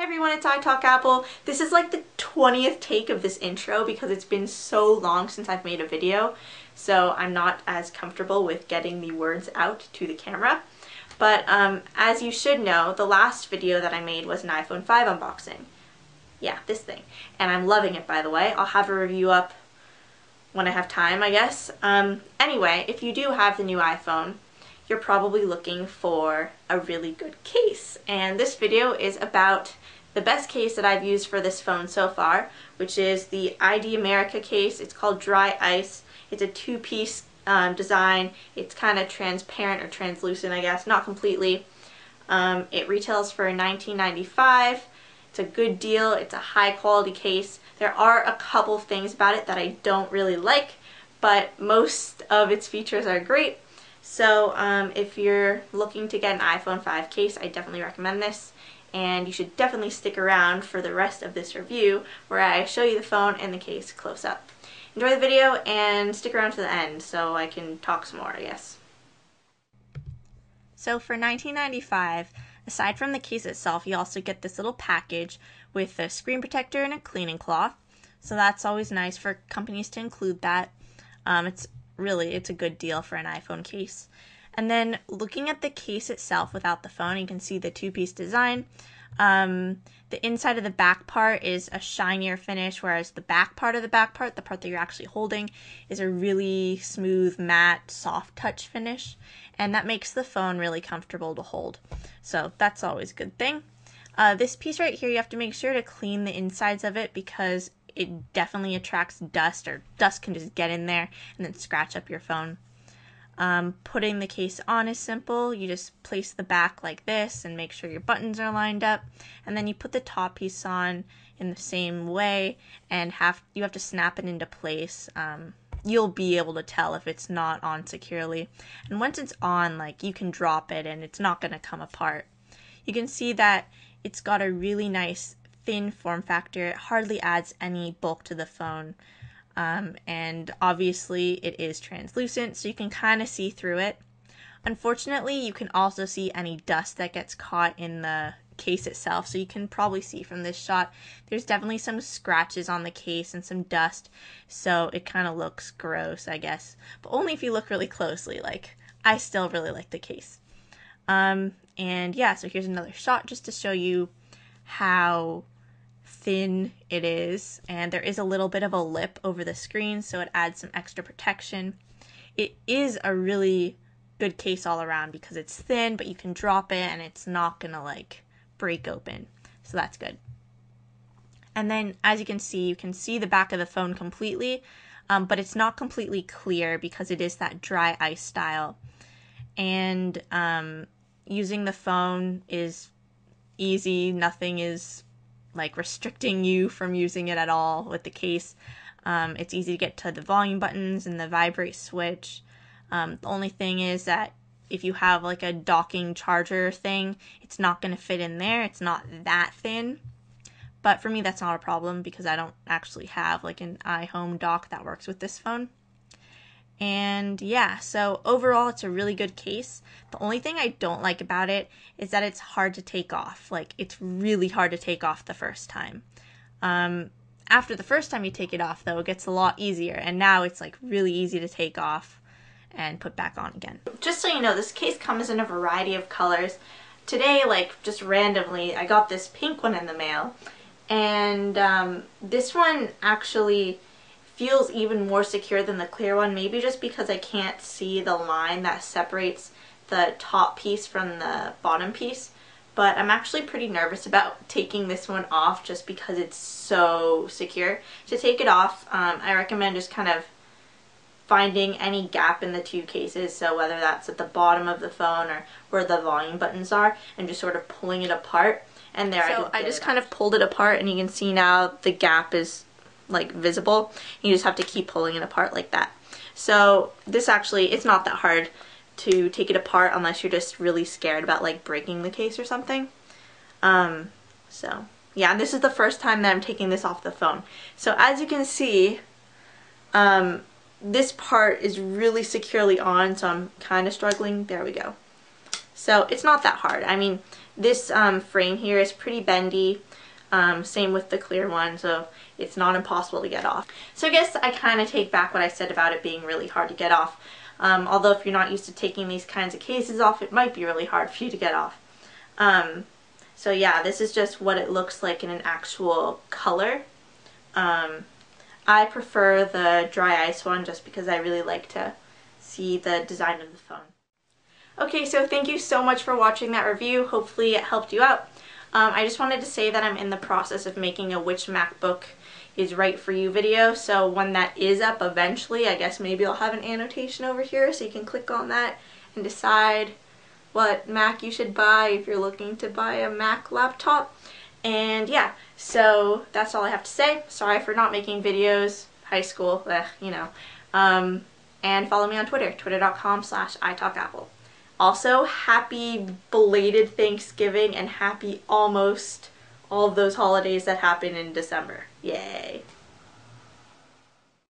Everyone, it's iTalkApple. This is like the 20th take of this intro because it's been so long since I've made a video, so I'm not as comfortable with getting the words out to the camera. But as you should know, the last video that I made was an iPhone 5 unboxing. Yeah, this thing. And I'm loving it, by the way. I'll have a review up when I have time, I guess. Anyway, if you do have the new iPhone, you're probably looking for a really good case. And this video is about the best case that I've used for this phone so far, which is the ID America case. It's called Dry Ice. It's a two-piece design. It's kind of transparent or translucent, I guess, not completely. It retails for $19.95. It's a good deal. It's a high quality case. There are a couple things about it that I don't really like, but most of its features are great. So if you're looking to get an iPhone 5 case, I definitely recommend this. And you should definitely stick around for the rest of this review where I show you the phone and the case close up. Enjoy the video and stick around to the end so I can talk some more, I guess. So for $19.95, aside from the case itself, you also get this little package with a screen protector and a cleaning cloth. So that's always nice for companies to include that. It's a good deal for an iPhone case. And then looking at the case itself without the phone, you can see the two-piece design. The inside of the back part is a shinier finish, whereas the back part of the back part, the part that you're actually holding, is a really smooth, matte, soft touch finish. And that makes the phone really comfortable to hold. So that's always a good thing. This piece right here, you have to make sure to clean the insides of it because it definitely attracts dust, or dust can just get in there and then scratch up your phone. Putting the case on is simple. You just place the back like this and make sure your buttons are lined up, and then you put the top piece on in the same way and you have to snap it into place. You'll be able to tell if it's not on securely, and once it's on, like, you can drop it and it's not going to come apart. You can see that it's got a really nice thin form factor. It hardly adds any bulk to the phone. And obviously it is translucent, so you can kind of see through it. Unfortunately, you can also see any dust that gets caught in the case itself, so you can probably see from this shot there's definitely some scratches on the case and some dust, so it kind of looks gross, I guess, but only if you look really closely. Like, I still really like the case. And yeah, so here's another shot just to show you how thin it is, and there is a little bit of a lip over the screen, so it adds some extra protection. It is a really good case all around because it's thin, but you can drop it and it's not gonna like break open, so that's good. And then as you can see the back of the phone completely, but it's not completely clear because it is that dry ice style. And using the phone is easy. Nothing is like restricting you from using it at all with the case. It's easy to get to the volume buttons and the vibrate switch. The only thing is that if you have like a docking charger thing, it's not going to fit in there. It's not that thin. But for me, that's not a problem because I don't actually have like an iHome dock that works with this phone. And yeah, so overall it's a really good case. The only thing I don't like about it is that it's hard to take off. Like, it's really hard to take off the first time. After the first time you take it off, though, it gets a lot easier, and now it's like really easy to take off and put back on again. Just so you know, this case comes in a variety of colors. Today, like, just randomly, I got this pink one in the mail, and this one actually feels even more secure than the clear one, maybe just because I can't see the line that separates the top piece from the bottom piece. But I'm actually pretty nervous about taking this one off just because it's so secure. To take it off, I recommend just kind of finding any gap in the two cases, so whether that's at the bottom of the phone or where the volume buttons are, and just sort of pulling it apart. And there, so I just kind of pulled it apart, and you can see now the gap is like visible. You just have to keep pulling it apart like that. So this actually, it's not that hard to take it apart unless you're just really scared about like breaking the case or something. So yeah, this is the first time that I'm taking this off the phone. So as you can see, this part is really securely on, so I'm kind of struggling. There we go. So it's not that hard. I mean, This frame here is pretty bendy. Same with the clear one, so it's not impossible to get off. So I guess I kind of take back what I said about it being really hard to get off. Although if you're not used to taking these kinds of cases off, it might be really hard for you to get off. So yeah, this is just what it looks like in an actual color. I prefer the dry ice one just because I really like to see the design of the phone. Okay, so thank you so much for watching that review. Hopefully it helped you out. I just wanted to say that I'm in the process of making a which MacBook is right for you video, so when that is up eventually, I guess maybe I'll have an annotation over here so you can click on that and decide what Mac you should buy if you're looking to buy a Mac laptop. And yeah, so that's all I have to say. Sorry for not making videos, high school, you know. And follow me on Twitter, twitter.com/italkapple. Also, happy belated Thanksgiving and happy almost all of those holidays that happen in December. Yay!